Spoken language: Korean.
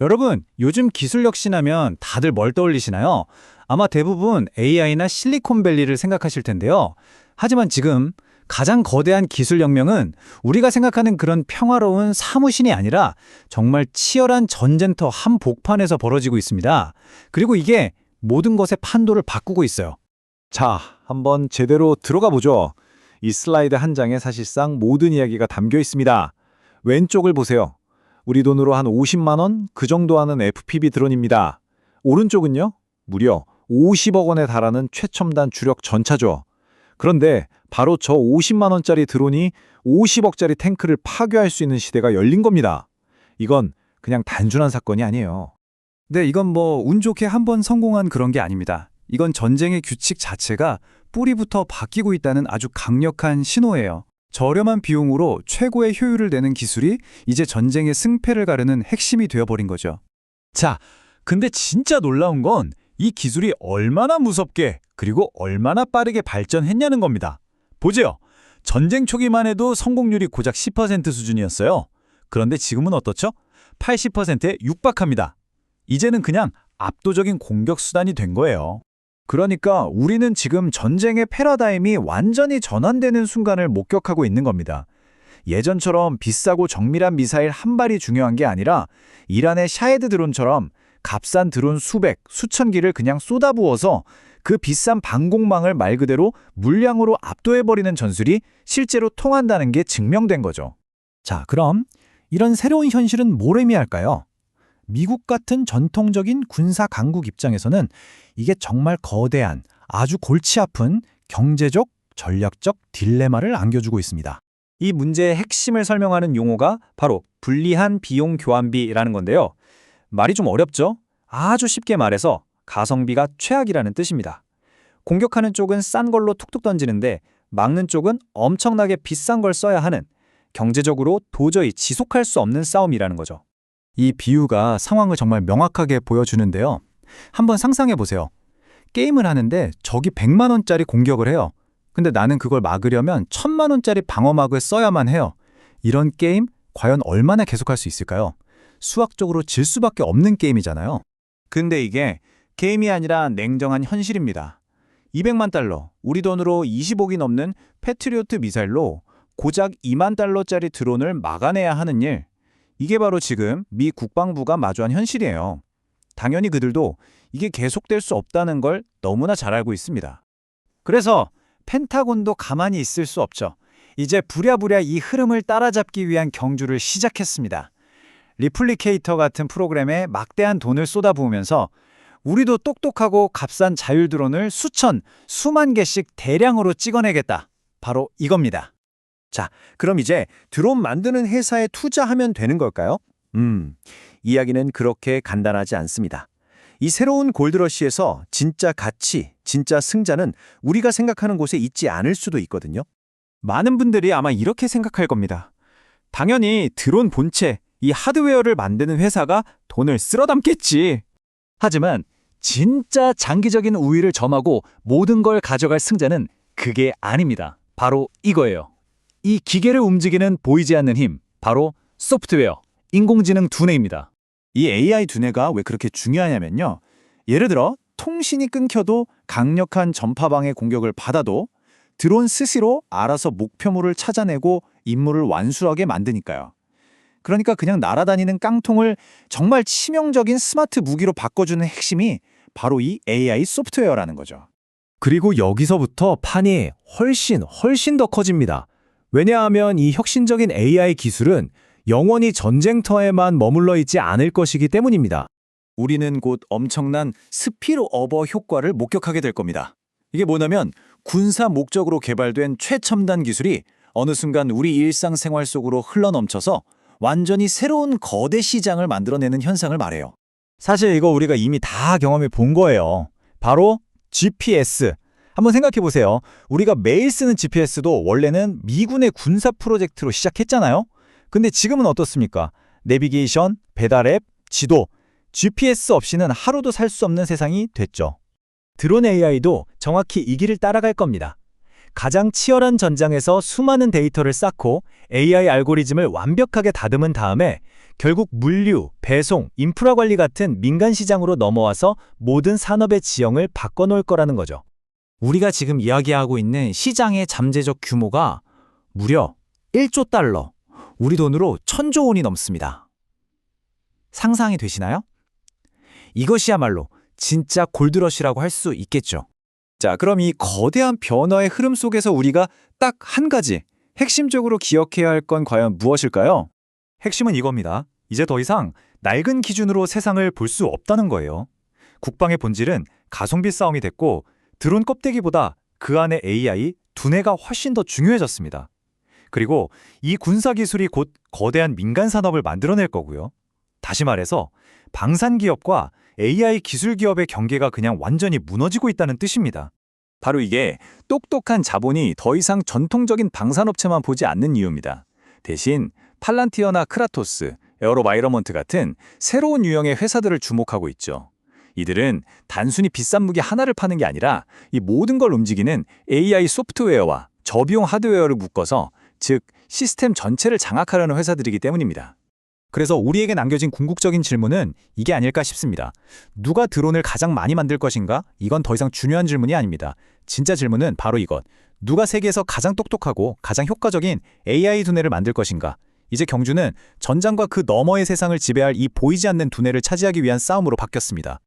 여러분, 요즘 기술 혁신하면 다들 뭘 떠올리시나요? 아마 대부분 AI나 실리콘밸리를 생각하실 텐데요. 하지만 지금 가장 거대한 기술 혁명은 우리가 생각하는 그런 평화로운 사무실이 아니라 정말 치열한 전쟁터 한복판에서 벌어지고 있습니다. 그리고 이게 모든 것의 판도를 바꾸고 있어요. 자, 한번 제대로 들어가 보죠. 이 슬라이드 한 장에 사실상 모든 이야기가 담겨 있습니다. 왼쪽을 보세요. 우리 돈으로 한 50만 원 그 정도 하는 FPV 드론입니다. 오른쪽은요? 무려 50억 원에 달하는 최첨단 주력 전차죠. 그런데 바로 저 50만 원짜리 드론이 50억짜리 탱크를 파괴할 수 있는 시대가 열린 겁니다. 이건 그냥 단순한 사건이 아니에요. 네, 이건 뭐 운 좋게 한 번 성공한 그런 게 아닙니다. 이건 전쟁의 규칙 자체가 뿌리부터 바뀌고 있다는 아주 강력한 신호예요. 저렴한 비용으로 최고의 효율을 내는 기술이 이제 전쟁의 승패를 가르는 핵심이 되어버린 거죠. 자, 근데 진짜 놀라운 건 이 기술이 얼마나 무섭게 그리고 얼마나 빠르게 발전했냐는 겁니다. 보세요. 전쟁 초기만 해도 성공률이 고작 10% 수준이었어요. 그런데 지금은 어떻죠? 80%에 육박합니다. 이제는 그냥 압도적인 공격 수단이 된 거예요. 그러니까 우리는 지금 전쟁의 패러다임이 완전히 전환되는 순간을 목격하고 있는 겁니다. 예전처럼 비싸고 정밀한 미사일 한 발이 중요한 게 아니라 이란의 샤헤드 드론처럼 값싼 드론 수백, 수천 기를 그냥 쏟아부어서 그 비싼 방공망을 말 그대로 물량으로 압도해버리는 전술이 실제로 통한다는 게 증명된 거죠. 자, 그럼 이런 새로운 현실은 뭘 의미할까요? 미국 같은 전통적인 군사 강국 입장에서는 이게 정말 거대한, 아주 골치 아픈 경제적, 전략적 딜레마를 안겨주고 있습니다. 이 문제의 핵심을 설명하는 용어가 바로 불리한 비용 교환비라는 건데요. 말이 좀 어렵죠? 아주 쉽게 말해서 가성비가 최악이라는 뜻입니다. 공격하는 쪽은 싼 걸로 툭툭 던지는데 막는 쪽은 엄청나게 비싼 걸 써야 하는, 경제적으로 도저히 지속할 수 없는 싸움이라는 거죠. 이 비유가 상황을 정말 명확하게 보여주는데요. 한번 상상해 보세요. 게임을 하는데 적이 100만 원짜리 공격을 해요. 근데 나는 그걸 막으려면 1000만 원짜리 방어막을 써야만 해요. 이런 게임 과연 얼마나 계속할 수 있을까요? 수학적으로 질 수밖에 없는 게임이잖아요. 근데 이게 게임이 아니라 냉정한 현실입니다. 200만 달러, 우리 돈으로 20억이 넘는 패트리오트 미사일로 고작 2만 달러짜리 드론을 막아내야 하는 일, 이게 바로 지금 미 국방부가 마주한 현실이에요. 당연히 그들도 이게 계속될 수 없다는 걸 너무나 잘 알고 있습니다. 그래서 펜타곤도 가만히 있을 수 없죠. 이제 부랴부랴 이 흐름을 따라잡기 위한 경주를 시작했습니다. 리플리케이터 같은 프로그램에 막대한 돈을 쏟아부으면서 우리도 똑똑하고 값싼 자율 드론을 수천, 수만 개씩 대량으로 찍어내겠다. 바로 이겁니다. 자, 그럼 이제 드론 만드는 회사에 투자하면 되는 걸까요? 이야기는 그렇게 간단하지 않습니다. 이 새로운 골드러시에서 진짜 가치, 진짜 승자는 우리가 생각하는 곳에 있지 않을 수도 있거든요. 많은 분들이 아마 이렇게 생각할 겁니다. 당연히 드론 본체, 이 하드웨어를 만드는 회사가 돈을 쓸어 담겠지. 하지만 진짜 장기적인 우위를 점하고 모든 걸 가져갈 승자는 그게 아닙니다. 바로 이거예요. 이 기계를 움직이는 보이지 않는 힘, 바로 소프트웨어, 인공지능 두뇌입니다. 이 AI 두뇌가 왜 그렇게 중요하냐면요. 예를 들어 통신이 끊겨도 강력한 전파방해 공격을 받아도 드론 스스로 알아서 목표물을 찾아내고 임무를 완수하게 만드니까요. 그러니까 그냥 날아다니는 깡통을 정말 치명적인 스마트 무기로 바꿔주는 핵심이 바로 이 AI 소프트웨어라는 거죠. 그리고 여기서부터 판이 훨씬 더 커집니다. 왜냐하면 이 혁신적인 AI 기술은 영원히 전쟁터에만 머물러 있지 않을 것이기 때문입니다. 우리는 곧 엄청난 스피ル오버 효과를 목격하게 될 겁니다. 이게 뭐냐면 군사 목적으로 개발된 최첨단 기술이 어느 순간 우리 일상생활 속으로 흘러넘쳐서 완전히 새로운 거대 시장을 만들어내는 현상을 말해요. 사실 이거 우리가 이미 다 경험해 본 거예요. 바로 GPS. 한번 생각해 보세요. 우리가 매일 쓰는 GPS도 원래는 미군의 군사 프로젝트로 시작했잖아요. 근데 지금은 어떻습니까? 내비게이션, 배달 앱, 지도, GPS 없이는 하루도 살 수 없는 세상이 됐죠. 드론 AI도 정확히 이 길을 따라갈 겁니다. 가장 치열한 전장에서 수많은 데이터를 쌓고 AI 알고리즘을 완벽하게 다듬은 다음에 결국 물류, 배송, 인프라 관리 같은 민간 시장으로 넘어와서 모든 산업의 지형을 바꿔놓을 거라는 거죠. 우리가 지금 이야기하고 있는 시장의 잠재적 규모가 무려 1조 달러, 우리 돈으로 1000조 원이 넘습니다. 상상이 되시나요? 이것이야말로 진짜 골드러시라고 할 수 있겠죠. 자, 그럼 이 거대한 변화의 흐름 속에서 우리가 딱 한 가지 핵심적으로 기억해야 할 건 과연 무엇일까요? 핵심은 이겁니다. 이제 더 이상 낡은 기준으로 세상을 볼 수 없다는 거예요. 국방의 본질은 가성비 싸움이 됐고 드론 껍데기보다 그 안에 AI, 두뇌가 훨씬 더 중요해졌습니다. 그리고 이 군사 기술이 곧 거대한 민간 산업을 만들어낼 거고요. 다시 말해서 방산 기업과 AI 기술 기업의 경계가 그냥 완전히 무너지고 있다는 뜻입니다. 바로 이게 똑똑한 자본이 더 이상 전통적인 방산업체만 보지 않는 이유입니다. 대신 팔란티어나 크라토스, 에어로바이러먼트 같은 새로운 유형의 회사들을 주목하고 있죠. 이들은 단순히 비싼 무기 하나를 파는 게 아니라 이 모든 걸 움직이는 AI 소프트웨어와 저비용 하드웨어를 묶어서, 즉 시스템 전체를 장악하려는 회사들이기 때문입니다. 그래서 우리에게 남겨진 궁극적인 질문은 이게 아닐까 싶습니다. 누가 드론을 가장 많이 만들 것인가? 이건 더 이상 중요한 질문이 아닙니다. 진짜 질문은 바로 이것. 누가 세계에서 가장 똑똑하고 가장 효과적인 AI 두뇌를 만들 것인가? 이제 경주는 전장과 그 너머의 세상을 지배할 이 보이지 않는 두뇌를 차지하기 위한 싸움으로 바뀌었습니다.